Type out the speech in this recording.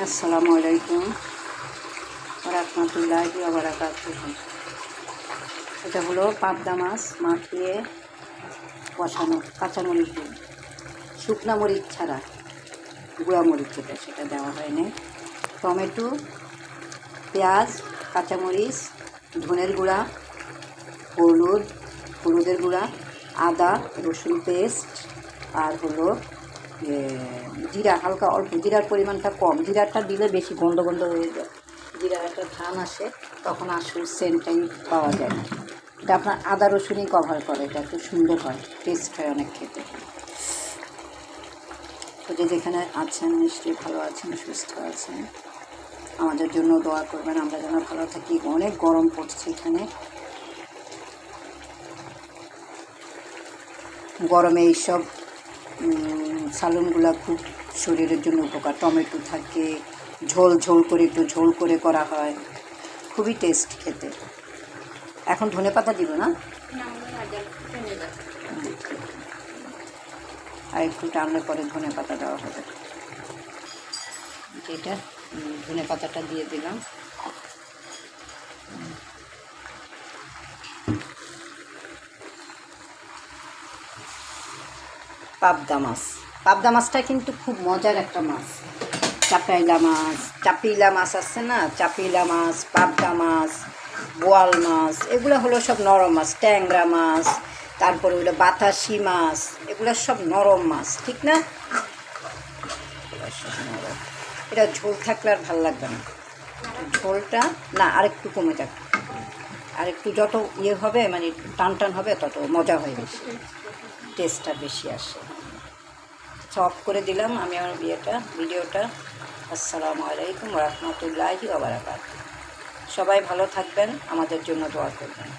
আসসালামু আলাইকুম রাহমাতুল্লাহি ওয়া বারাকাতুহু। এটা হলো পাবদা মাছ মাখিয়ে কষানো, কাঁচামরিচ দিয়ে, শুকনা মরিচ ছাড়া, গুঁড়া মরিচ যেটা সেটা দেওয়া হয়নি। টমেটো, পেঁয়াজ, কাঁচামরিচ, ধনের গুঁড়া, হলুদের গুঁড়া, আদা রসুন পেস্ট, আর হলো জিরা, হালকা অল্প, জিরার পরিমাণটা কম, জিরাটা দিলে বেশি গন্ধ গন্ধ হয়ে যায়, জিরার একটা ঘ্রাণ আসে, তখন আসল সেন্টটাই পাওয়া যায় না। এটা আপনার আদা রসুনই কভার করে, এটা একটু সুন্দর হয়, টেস্ট হয় অনেক খেতে। তো যে যেখানে আছেন নিশ্চয়ই ভালো আছেন, সুস্থ আছেন, আমাদের জন্য দোয়া করবেন, আমরা যেন ভালো থাকি। অনেক গরম পড়ছে এখানে, গরমে এইসব সালুনগুলো খুব শরীরের জন্য উপকার। টমেটো থাকে, ঝোল ঝোল করে, একটু ঝোল করে করা হয়, খুবই টেস্ট খেতে। এখন ধনেপাতা দিব না, আর একটু টানলে পরে ধনেপাতা দেওয়া হবে। এটা ধনেপাতাটা দিয়ে দিলাম। পাবদা মাছটা কিন্তু খুব মজার একটা মাছ। চাপিলা মাছ আছে না, চাপিলা মাছ, পাবদা মাছ, বোয়াল মাছ, এগুলো হলো সব নরম মাছ। ট্যাংরা মাছ, তারপরে ওগুলো বাতাসি মাছ, এগুলো সব নরম মাছ, ঠিক না? এটা ঝোল থাকলে আর ভালো লাগবে না, ঝোলটা না আরেকটু কমে যাবে, আরেকটু যত হবে মানে টান টান হবে তত মজা হয়, বেশি টেস্টটা বেশি আসে। অফ করে দিলাম আমি আমার ভিডিওটা। আসসালামু আলাইকুম রাহমাতুল্লাহি ওয়া বারাকাতুহু। সবাই ভালো থাকবেন, আমাদের জন্য দোয়া করবেন।